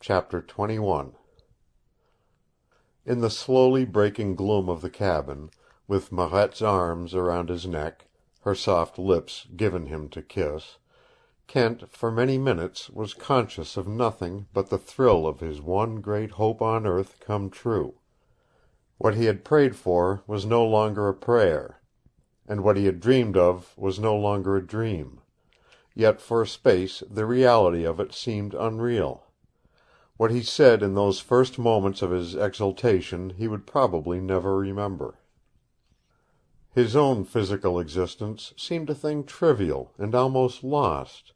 Chapter 21 In the slowly breaking gloom of the cabin, with Marette's arms around his neck, her soft lips given him to kiss, Kent for many minutes was conscious of nothing but the thrill of his one great hope on earth come true. What he had prayed for was no longer a prayer, and what he had dreamed of was no longer a dream. Yet for a space the reality of it seemed unreal. What he said in those first moments of his exultation he would probably never remember. His own physical existence seemed a thing trivial and almost lost,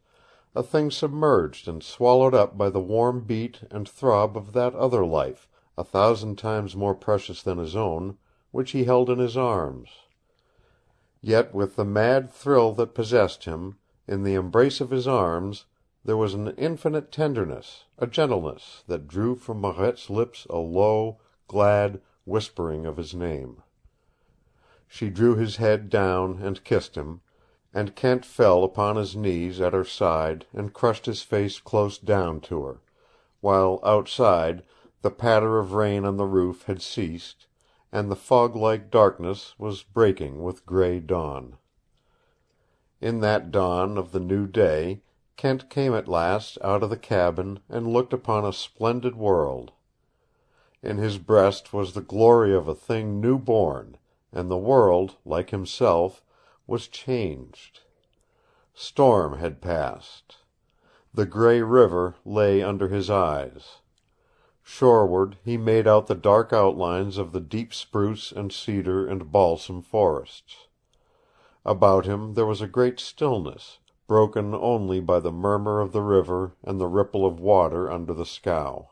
a thing submerged and swallowed up by the warm beat and throb of that other life, 1,000 times more precious than his own, which he held in his arms. Yet with the mad thrill that possessed him, in the embrace of his arms, there was an infinite tenderness, a gentleness that drew from Marette's lips a low, glad whispering of his name. She drew his head down and kissed him, and Kent fell upon his knees at her side and crushed his face close down to her, while outside the patter of rain on the roof had ceased, and the fog-like darkness was breaking with gray dawn. In that dawn of the new day Kent came at last out of the cabin and looked upon a splendid world. In his breast was the glory of a thing new born, and the world, like himself, was changed. Storm had passed. The gray river lay under his eyes. Shoreward he made out the dark outlines of the deep spruce and cedar and balsam forests. About him there was a great stillness, broken only by the murmur of the river and the ripple of water under the scow.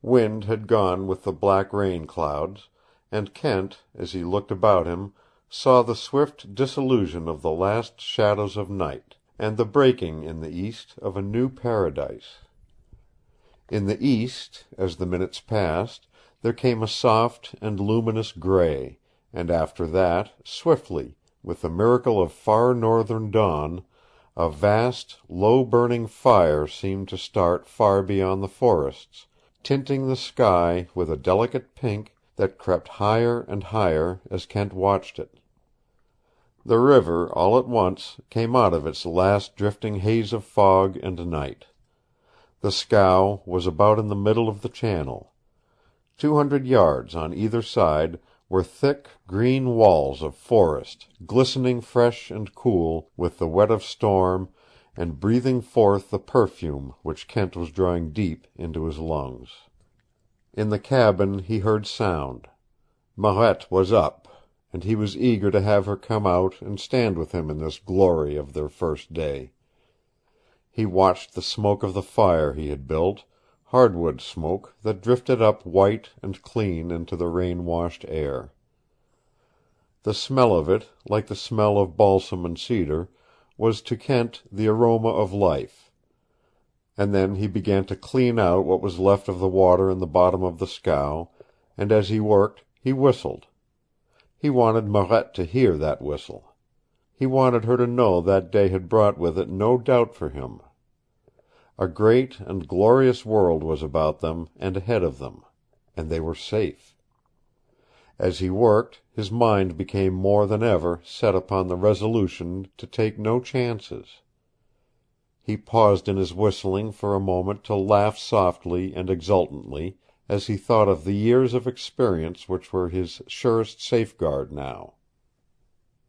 Wind had gone with the black rain clouds, and Kent, as he looked about him, saw the swift dissolution of the last shadows of night, and the breaking in the east of a new paradise. In the east, as the minutes passed, there came a soft and luminous gray, and after that, swiftly, with the miracle of far northern dawn, a vast, low-burning fire seemed to start far beyond the forests, tinting the sky with a delicate pink that crept higher and higher as Kent watched it. The river, all at once, came out of its last drifting haze of fog and night. The scow was about in the middle of the channel. 200 yards on either side were thick, green walls of forest, glistening fresh and cool with the wet of storm and breathing forth the perfume which Kent was drawing deep into his lungs. In the cabin he heard sound. Marette was up, and he was eager to have her come out and stand with him in this glory of their first day. He watched the smoke of the fire he had built, hardwood smoke that drifted up white and clean into the rain-washed air. The smell of it, like the smell of balsam and cedar, was to Kent the aroma of life. And then he began to clean out what was left of the water in the bottom of the scow, and as he worked he whistled. He wanted Marette to hear that whistle. He wanted her to know that day had brought with it no doubt for him. A great and glorious world was about them and ahead of them, and they were safe. As he worked, his mind became more than ever set upon the resolution to take no chances. He paused in his whistling for a moment to laugh softly and exultantly as he thought of the years of experience which were his surest safeguard now.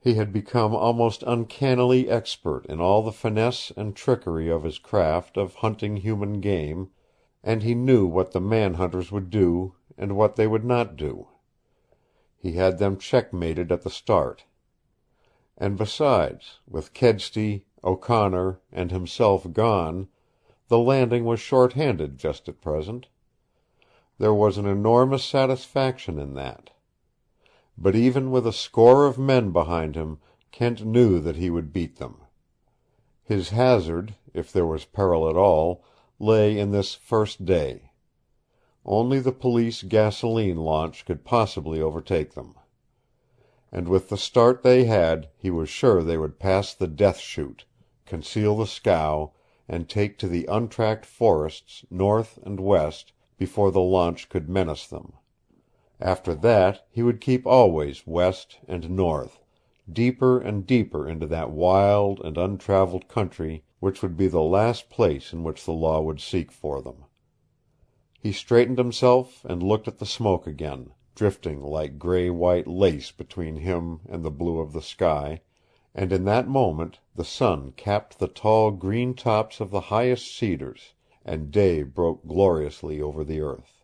He had become almost uncannily expert in all the finesse and trickery of his craft of hunting human game, and he knew what the man-hunters would do and what they would not do. He had them checkmated at the start. And besides, with Kedsty, O'Connor, and himself gone, the landing was short-handed just at present. There was an enormous satisfaction in that. But even with a score of men behind him, Kent knew that he would beat them. His hazard, if there was peril at all, lay in this first day. Only the police gasoline launch could possibly overtake them. And with the start they had, he was sure they would pass the Death Chute, conceal the scow, and take to the untracked forests north and west before the launch could menace them. After that he would keep always west and north, deeper and deeper into that wild and untraveled country which would be the last place in which the law would seek for them. He straightened himself and looked at the smoke again, drifting like gray-white lace between him and the blue of the sky, and in that moment the sun capped the tall green tops of the highest cedars, and day broke gloriously over the earth.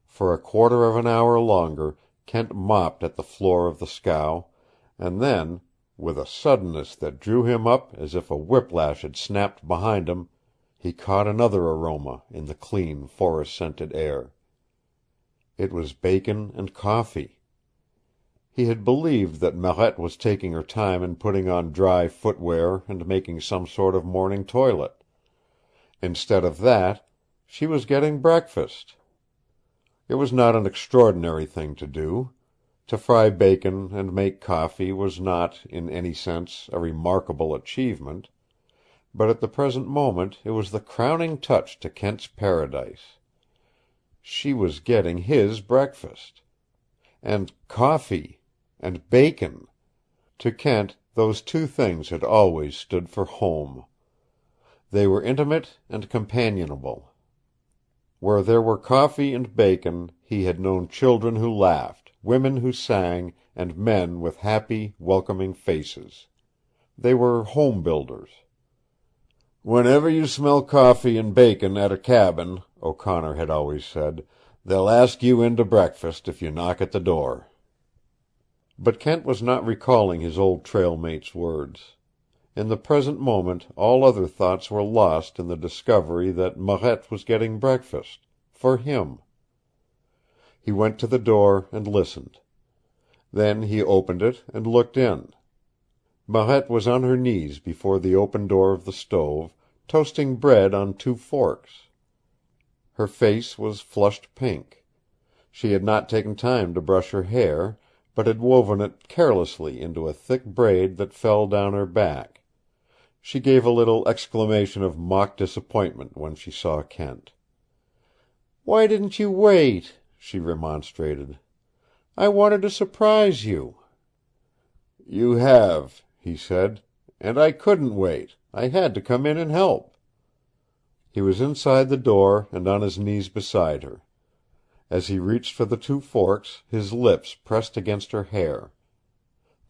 For a quarter of an hour longer Kent mopped at the floor of the scow, and then, with a suddenness that drew him up as if a whiplash had snapped behind him, he caught another aroma in the clean, forest-scented air. It was bacon and coffee. He had believed that Marette was taking her time in putting on dry footwear and making some sort of morning toilet. Instead of that, she was getting breakfast. It was not an extraordinary thing to do. To fry bacon and make coffee was not, in any sense, a remarkable achievement, but at the present moment it was the crowning touch to Kent's paradise. She was getting his breakfast. And coffee. And bacon. To Kent, those two things had always stood for home. They were intimate and companionable. Where there were coffee and bacon, he had known children who laughed, women who sang, and men with happy, welcoming faces. They were home builders. "Whenever you smell coffee and bacon at a cabin," O'Connor had always said, "they'll ask you in to breakfast if you knock at the door." But Kent was not recalling his old trail mate's words. In the present moment all other thoughts were lost in the discovery that Marette was getting breakfast for him. He went to the door and listened. Then he opened it and looked in. Marette was on her knees before the open door of the stove, toasting bread on 2 forks. Her face was flushed pink. She had not taken time to brush her hair, but had woven it carelessly into a thick braid that fell down her back. She gave a little exclamation of mock disappointment when she saw Kent. "Why didn't you wait?" she remonstrated. "I wanted to surprise you." "You have," he said, "and I couldn't wait. I had to come in and help." He was inside the door and on his knees beside her. As he reached for the 2 forks, his lips pressed against her hair.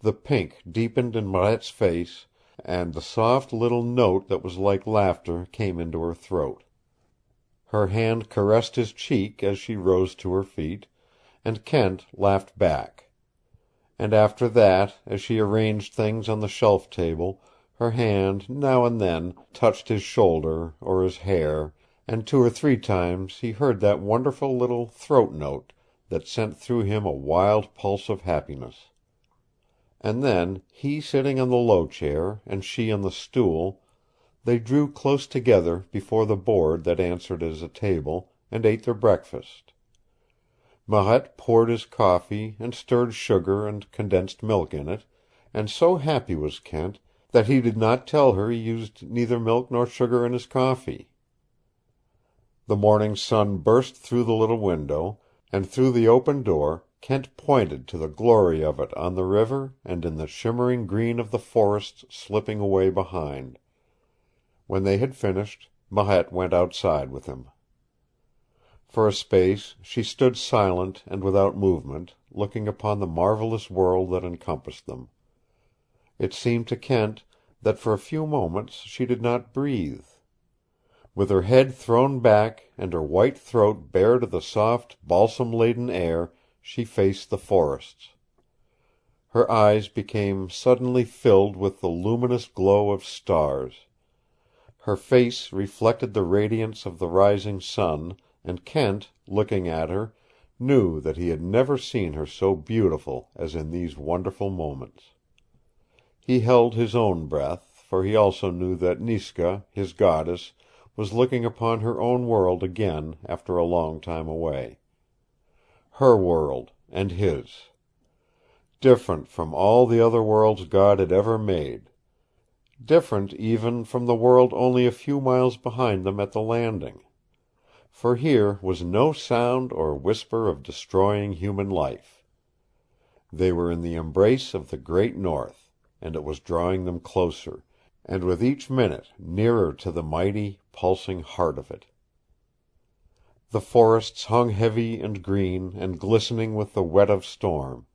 The pink deepened in Marette's face, and the soft little note that was like laughter came into her throat. Her hand caressed his cheek as she rose to her feet, and Kent laughed back. And after that, as she arranged things on the shelf table, her hand, now and then, touched his shoulder or his hair, and 2 or 3 times he heard that wonderful little throat note that sent through him a wild pulse of happiness. And then, he sitting on the low chair and she on the stool, they drew close together before the board that answered as a table, and ate their breakfast. Marette poured his coffee and stirred sugar and condensed milk in it, and so happy was Kent that he did not tell her he used neither milk nor sugar in his coffee. The morning sun burst through the little window, and through the open door Kent pointed to the glory of it on the river and in the shimmering green of the forests slipping away behind. When they had finished, Marette went outside with him. For a space she stood silent and without movement, looking upon the marvelous world that encompassed them. It seemed to Kent that for a few moments she did not breathe. With her head thrown back and her white throat bare to the soft, balsam-laden air, she faced the forests. Her eyes became suddenly filled with the luminous glow of stars. Her face reflected the radiance of the rising sun, and Kent, looking at her, knew that he had never seen her so beautiful as in these wonderful moments. He held his own breath, for he also knew that Niska, his goddess, was looking upon her own world again after a long time away. Her world and his. Different from all the other worlds God had ever made. different even from the world only a few miles behind them at the landing. For here was no sound or whisper of destroying human life. They were in the embrace of the great North, and it was drawing them closer, and with each minute nearer to the mighty, pulsing heart of it. The forests hung heavy and green and glistening with the wet of storm.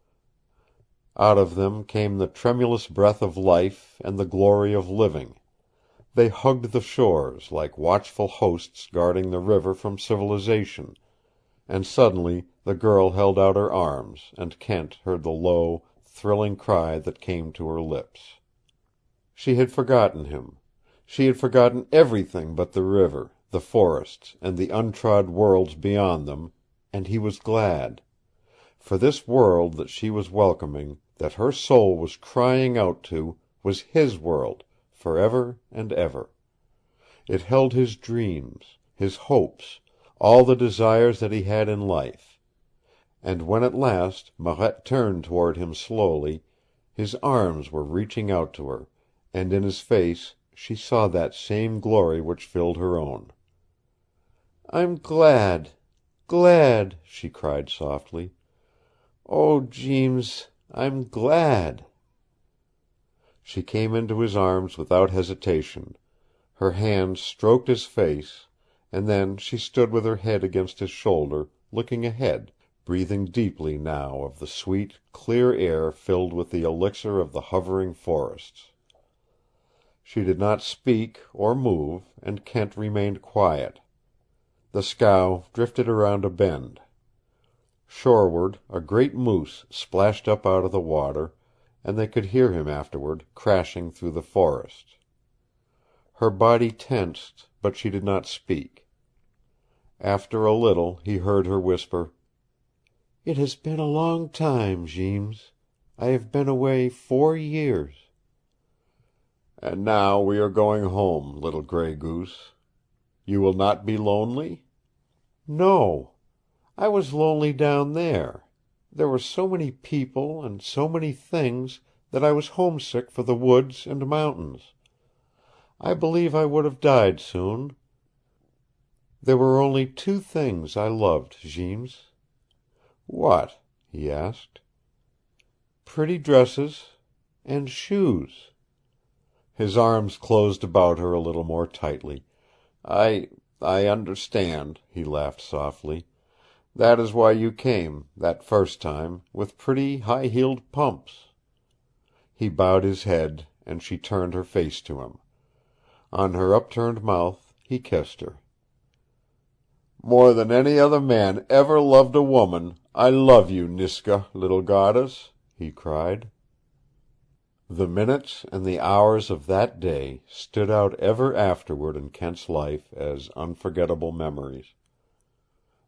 Out of them came the tremulous breath of life and the glory of living. They hugged the shores like watchful hosts guarding the river from civilization, and suddenly the girl held out her arms, and Kent heard the low, thrilling cry that came to her lips. She had forgotten him. She had forgotten everything but the river, the forests, and the untrod worlds beyond them, and he was glad. For this world that she was welcoming, that her soul was crying out to, was his world, forever and ever. It held his dreams, his hopes, all the desires that he had in life. And when at last Marette turned toward him slowly, his arms were reaching out to her, and in his face she saw that same glory which filled her own. "I'm glad, glad," she cried softly. "Oh, Jeems, I'm glad." She came into his arms without hesitation. Her hands stroked his face, and then she stood with her head against his shoulder, looking ahead, breathing deeply now of the sweet, clear air filled with the elixir of the hovering forests. She did not speak or move, and Kent remained quiet. The scow drifted around a bend. Shoreward a great moose splashed up out of the water, and they could hear him afterward, crashing through the forest. Her body tensed, but she did not speak. After a little he heard her whisper, "It has been a long time, Jeems. I have been away 4 years." "And now we are going home, little Gray Goose. You will not be lonely?" "No. I was lonely down there. There were so many people and so many things that I was homesick for the woods and mountains. I believe I would have died soon. There were only 2 things I loved, Jeems." "What?" he asked. "Pretty dresses and shoes." His arms closed about her a little more tightly. I understand," he laughed softly. "That is why you came, that first time, with pretty high-heeled pumps." He bowed his head, and she turned her face to him. On her upturned mouth he kissed her. "More than any other man ever loved a woman, I love you, Niska, little goddess," he cried. The minutes and the hours of that day stood out ever afterward in Kent's life as unforgettable memories.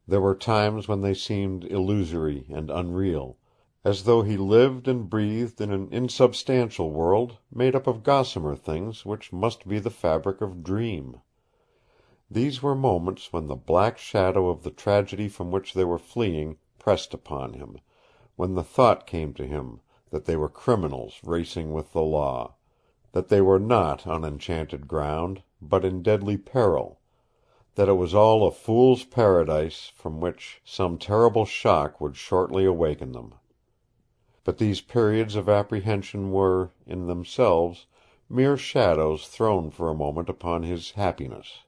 There were times when they seemed illusory and unreal, as though he lived and breathed in an insubstantial world made up of gossamer things which must be the fabric of dream. These were moments when the black shadow of the tragedy from which they were fleeing pressed upon him, when the thought came to him that they were criminals racing with the law, that they were not on enchanted ground, but in deadly peril, that it was all a fool's paradise from which some terrible shock would shortly awaken them. But these periods of apprehension were, in themselves, mere shadows thrown for a moment upon his happiness.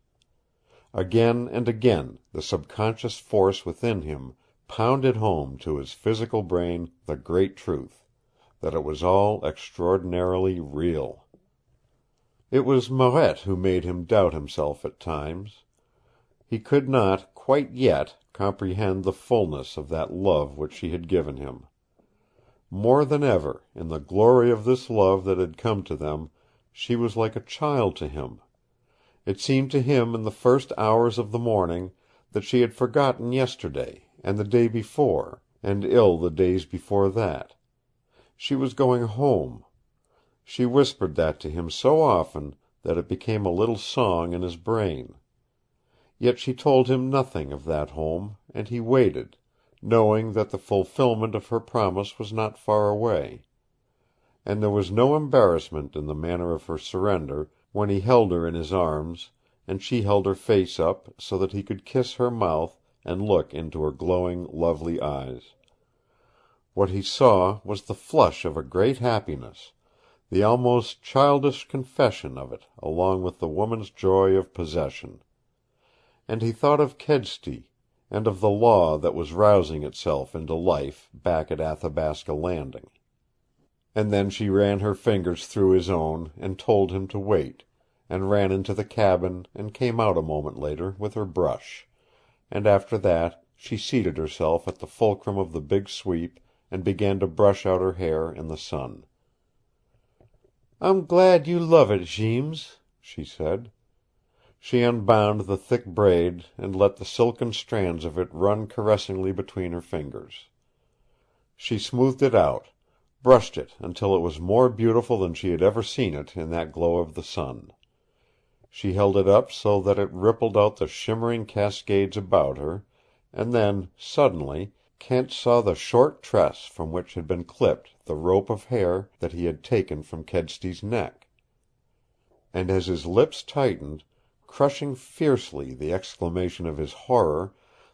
Again and again the subconscious force within him pounded home to his physical brain the great truth, that it was all extraordinarily real. It was Marette who made him doubt himself at times. He could not, quite yet, comprehend the fullness of that love which she had given him. More than ever, in the glory of this love that had come to them, she was like a child to him. It seemed to him in the first hours of the morning that she had forgotten yesterday, and the day before, and the days before that. She was going home. She whispered that to him so often that it became a little song in his brain. Yet she told him nothing of that home, and he waited, knowing that the fulfillment of her promise was not far away. and there was no embarrassment in the manner of her surrender when he held her in his arms and she held her face up so that he could kiss her mouth and look into her glowing, lovely eyes. What he saw was the flush of a great happiness, the almost childish confession of it along with the woman's joy of possession. And he thought of Kedsty, and of the law that was rousing itself into life back at Athabasca Landing. And then she ran her fingers through his own and told him to wait, and ran into the cabin and came out a moment later with her brush, and after that she seated herself at the fulcrum of the big sweep and began to brush out her hair in the sun. "I'm glad you love it, Jeems," she said. She unbound the thick braid and let the silken strands of it run caressingly between her fingers. She smoothed it out, brushed it until it was more beautiful than she had ever seen it in that glow of the sun. She held it up so that it rippled out the shimmering cascades about her, and then, suddenly, Kent saw the short tress from which had been clipped the rope of hair that he had taken from Kedsty's neck. And as his lips tightened, crushing fiercely the exclamation of his horror,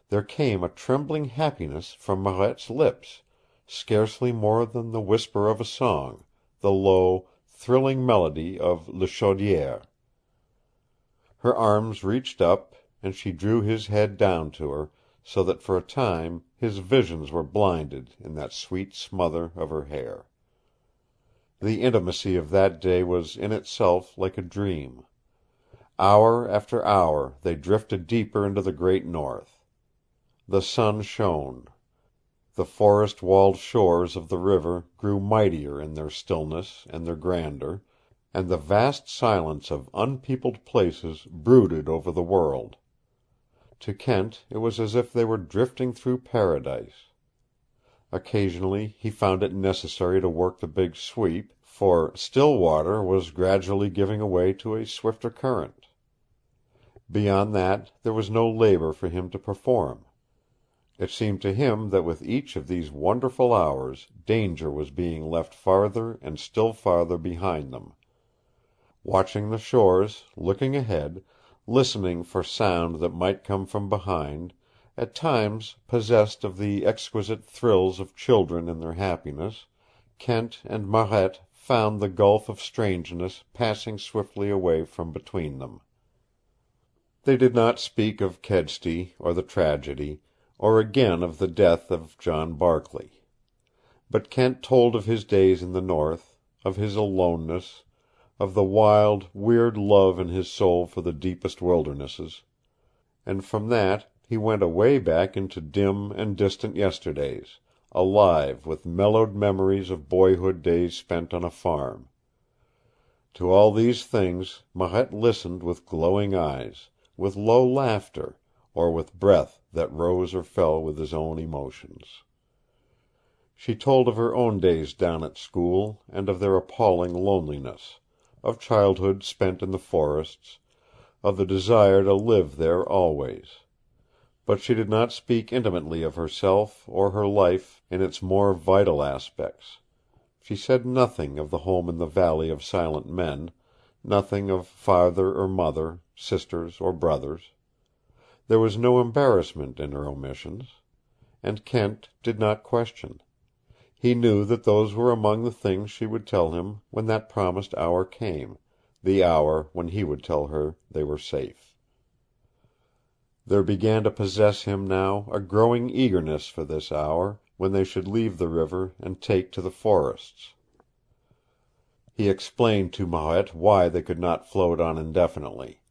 there came a trembling happiness from Marette's lips, scarcely more than the whisper of a song, the low, thrilling melody of Le Chaudiere. Her arms reached up, and she drew his head down to her, so that for a time his visions were blinded in that sweet smother of her hair. The intimacy of that day was in itself like a dream. Hour after hour they drifted deeper into the great north. The sun shone. The forest-walled shores of the river grew mightier in their stillness and their grandeur, and the vast silence of unpeopled places brooded over the world. To Kent it was as if they were drifting through paradise. Occasionally he found it necessary to work the big sweep, for still water was gradually giving way to a swifter current. Beyond that there was no labor for him to perform. It seemed to him that with each of these wonderful hours danger was being left farther and still farther behind them. Watching the shores, looking ahead, listening for sound that might come from behind, at times possessed of the exquisite thrills of children in their happiness, Kent and Marette found the gulf of strangeness passing swiftly away from between them. They did not speak of Kedsty or the tragedy, or again of the death of John Barkley. But Kent told of his days in the north, of his aloneness, of the wild, weird love in his soul for the deepest wildernesses, and from that he went away back into dim and distant yesterdays, alive with mellowed memories of boyhood days spent on a farm. To all these things Marette listened with glowing eyes, with low laughter, or with breath that rose or fell with his own emotions. She told of her own days down at school, and of their appalling loneliness, of childhood spent in the forests, of the desire to live there always. But she did not speak intimately of herself or her life in its more vital aspects. She said nothing of the home in the Valley of Silent Men, nothing of father or mother, sisters or brothers. There was no embarrassment in her omissions. And Kent did not question. He knew that those were among the things she would tell him when that promised hour came, the hour when he would tell her they were safe. There began to possess him now a growing eagerness for this hour, when they should leave the river and take to the forests. He explained to Marette why they could not float on indefinitely.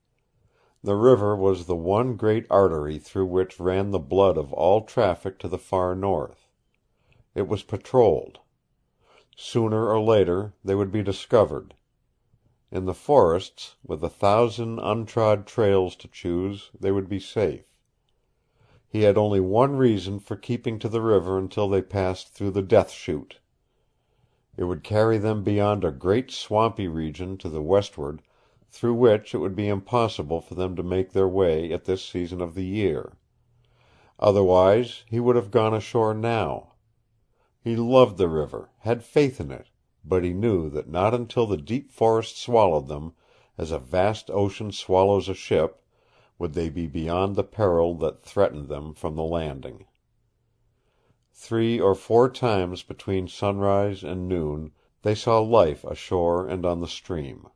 The river was the one great artery through which ran the blood of all traffic to the far north. It was patrolled. Sooner or later they would be discovered. In the forests, with 1,000 untrod trails to choose, they would be safe. He had only one reason for keeping to the river until they passed through the Death Chute. It would carry them beyond a great swampy region to the westward, through which it would be impossible for them to make their way at this season of the year. Otherwise he would have gone ashore now. He loved the river, had faith in it, but he knew that not until the deep forest swallowed them, as a vast ocean swallows a ship, would they be beyond the peril that threatened them from the landing. 3 or 4 times between sunrise and noon they saw life ashore and on the stream.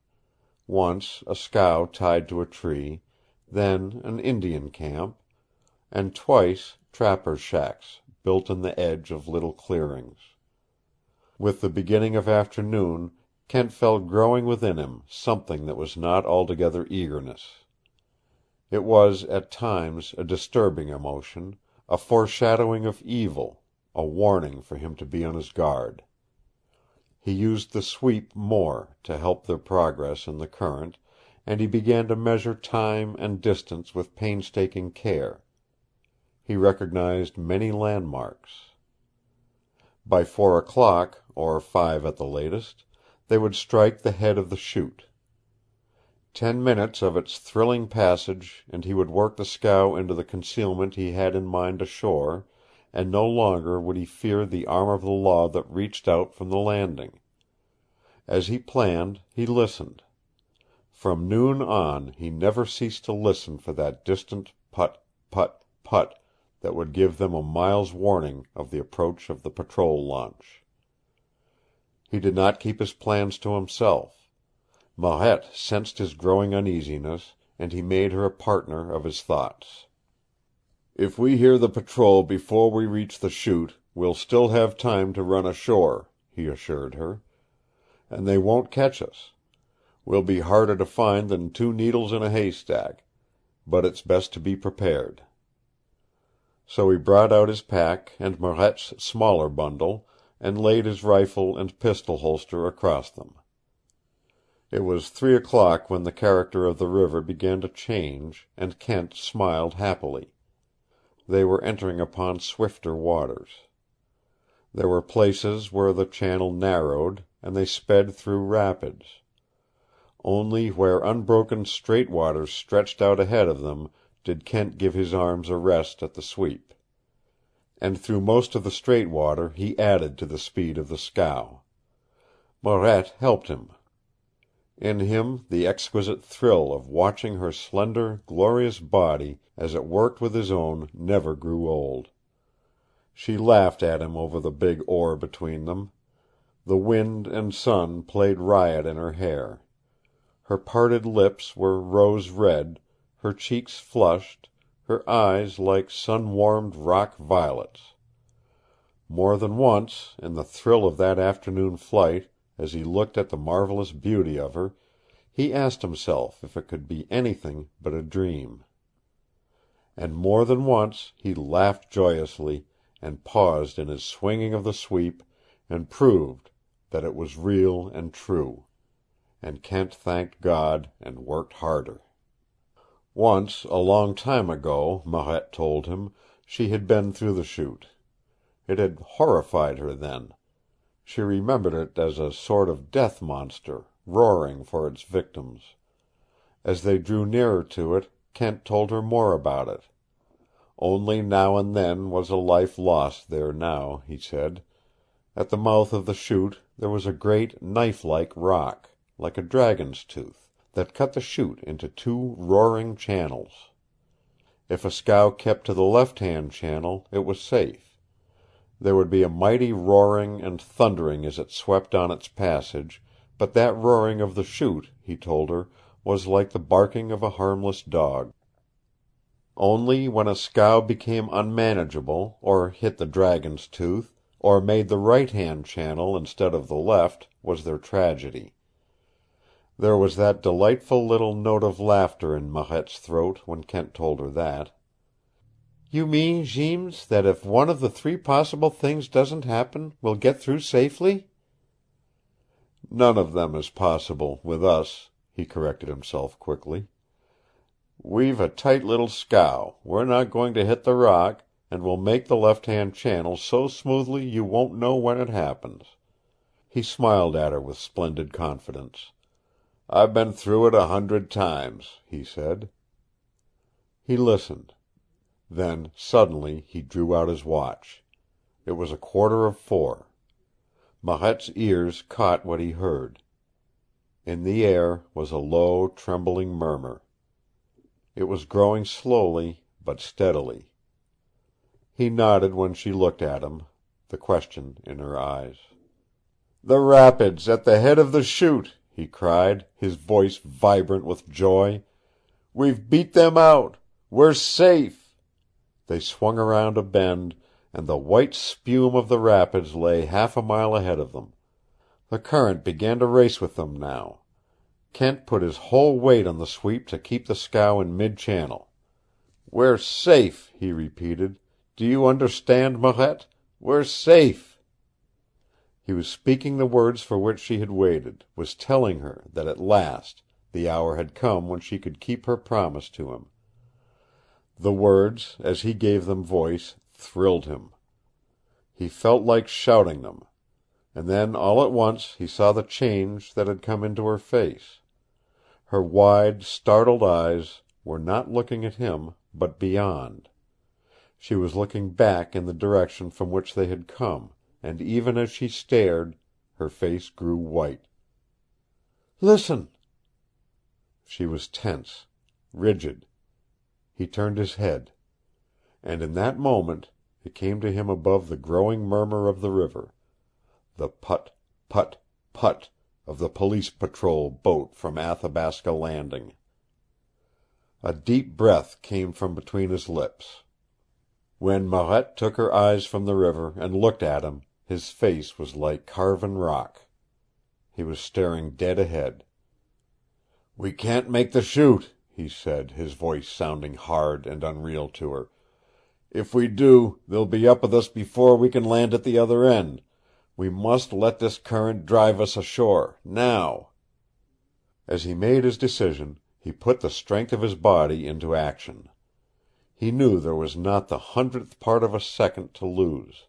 Once a scow tied to a tree, then an Indian camp, and twice trappers' shacks built in the edge of little clearings. With the beginning of afternoon Kent felt growing within him something that was not altogether eagerness. It was, at times, a disturbing emotion, a foreshadowing of evil, a warning for him to be on his guard. He used the sweep more to help their progress in the current, and he began to measure time and distance with painstaking care. He recognized many landmarks. By 4 o'clock, or 5 at the latest, they would strike the head of the chute. 10 minutes of its thrilling passage and he would work the scow into the concealment he had in mind ashore, and no longer would he fear the arm of the law that reached out from the landing. As he planned, he listened. From noon on he never ceased to listen for that distant put, put, put that would give them a mile's warning of the approach of the patrol launch. He did not keep his plans to himself. Marette sensed his growing uneasiness, and he made her a partner of his thoughts. "If we hear the patrol before we reach the chute, we'll still have time to run ashore," he assured her. "And they won't catch us. We'll be harder to find than 2 needles in a haystack, but it's best to be prepared." So he brought out his pack and Marette's smaller bundle, and laid his rifle and pistol holster across them. It was 3 o'clock when the character of the river began to change, and Kent smiled happily. They were entering upon swifter waters. There were places where the channel narrowed, and they sped through rapids. Only where unbroken straight waters stretched out ahead of them did Kent give his arms a rest at the sweep. And through most of the straight water he added to the speed of the scow. Marette helped him. In him the exquisite thrill of watching her slender, glorious body as it worked with his own never grew old. She laughed at him over the big oar between them. The wind and sun played riot in her hair. Her parted lips were rose red, her cheeks flushed, her eyes like sun-warmed rock violets. More than once, in the thrill of that afternoon flight, as he looked at the marvelous beauty of her, he asked himself if it could be anything but a dream. And more than once he laughed joyously, and paused in his swinging of the sweep, and proved that it was real and true. And Kent thanked God and worked harder. Once, a long time ago, Marette told him, she had been through the chute. It had horrified her then. She remembered it as a sort of death monster, roaring for its victims. As they drew nearer to it, Kent told her more about it. Only now and then was a life lost there now, he said. At the mouth of the chute there was a great knife-like rock, like a dragon's tooth, that cut the chute into 2 roaring channels. If a scow kept to the left-hand channel, it was safe. There would be a mighty roaring and thundering as it swept on its passage, but that roaring of the chute, he told her, was like the barking of a harmless dog. Only when a scow became unmanageable, or hit the dragon's tooth, or made the right-hand channel instead of the left, was there tragedy. There was that delightful little note of laughter in Marette's throat when Kent told her that. "You mean, Jeems, that if one of the 3 possible things doesn't happen, we'll get through safely?" "None of them is possible with us," he corrected himself quickly. "We've a tight little scow, we're not going to hit the rock, and we'll make the left-hand channel so smoothly you won't know when it happens." He smiled at her with splendid confidence. "I've been through it 100 times," he said. He listened. Then suddenly he drew out his watch. It was 4:15. Marette's ears caught what he heard. In the air was a low, trembling murmur. It was growing slowly, but steadily. He nodded when she looked at him, the question in her eyes. "The rapids at the head of the chute!" he cried, his voice vibrant with joy. "We've beat them out! We're safe!" They swung around a bend, and the white spume of the rapids lay half a mile ahead of them. The current began to race with them now. Kent put his whole weight on the sweep to keep the scow in mid-channel. "We're safe," he repeated. "Do you understand, Marette? We're safe!" He was speaking the words for which she had waited, was telling her that at last the hour had come when she could keep her promise to him. The words, as he gave them voice, thrilled him. He felt like shouting them. And then all at once he saw the change that had come into her face. Her wide, startled eyes were not looking at him, but beyond. She was looking back in the direction from which they had come, and even as she stared, her face grew white. "Listen!" She was tense, rigid. He turned his head. And in that moment it came to him above the growing murmur of the river, the put, put, put of the police patrol boat from Athabasca Landing. A deep breath came from between his lips. When Marette took her eyes from the river and looked at him, his face was like carven rock. He was staring dead ahead. "We can't make the chute," he said, his voice sounding hard and unreal to her. "If we do, they'll be up with us before we can land at the other end. We must let this current drive us ashore, now." As he made his decision, he put the strength of his body into action. He knew there was not the 100th part of a second to lose.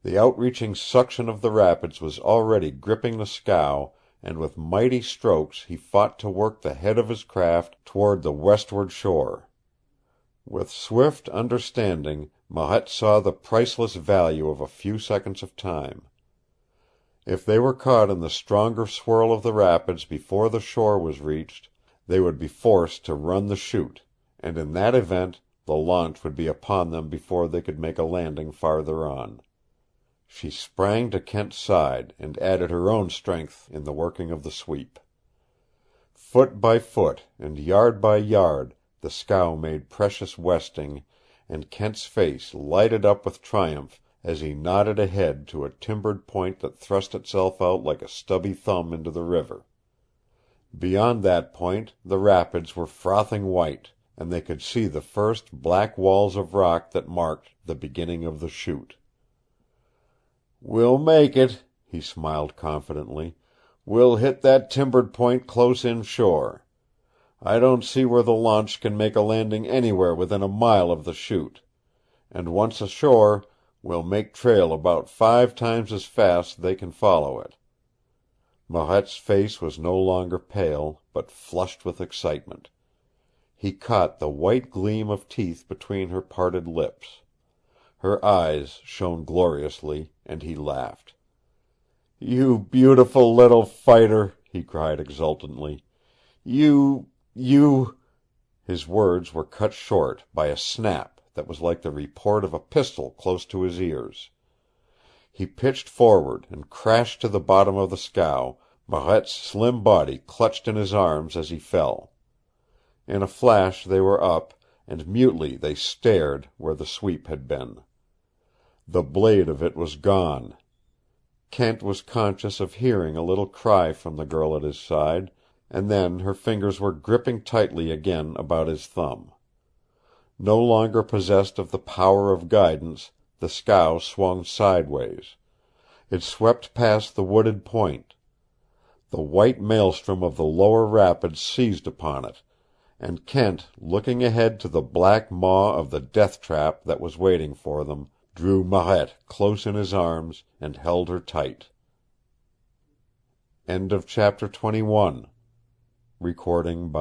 The outreaching suction of the rapids was already gripping the scow, and with mighty strokes he fought to work the head of his craft toward the westward shore. With swift understanding, Marette saw the priceless value of a few seconds of time. If they were caught in the stronger swirl of the rapids before the shore was reached, they would be forced to run the chute, and in that event the launch would be upon them before they could make a landing farther on. She sprang to Kent's side and added her own strength in the working of the sweep. Foot by foot and yard by yard the scow made precious westing, and Kent's face lighted up with triumph as he nodded ahead to a timbered point that thrust itself out like a stubby thumb into the river. Beyond that point the rapids were frothing white, and they could see the first black walls of rock that marked the beginning of the chute. "We'll make it," he smiled confidently. "We'll hit that timbered point close inshore. I don't see where the launch can make a landing anywhere within a mile of the chute. And once ashore, we'll make trail about 5 times as fast they can follow it." Marette's face was no longer pale, but flushed with excitement. He caught the white gleam of teeth between her parted lips. Her eyes shone gloriously, and he laughed. "You beautiful little fighter!" he cried exultantly. You. His words were cut short by a snap that was like the report of a pistol close to his ears. He pitched forward and crashed to the bottom of the scow, Marette's slim body clutched in his arms as he fell. In a flash they were up, and mutely they stared where the sweep had been. The blade of it was gone. Kent was conscious of hearing a little cry from the girl at his side, and then her fingers were gripping tightly again about his thumb. No longer possessed of the power of guidance, the scow swung sideways. It swept past the wooded point. The white maelstrom of the lower rapids seized upon it, and Kent, looking ahead to the black maw of the death trap that was waiting for them, drew Marette close in his arms and held her tight. End of chapter 21. Recording by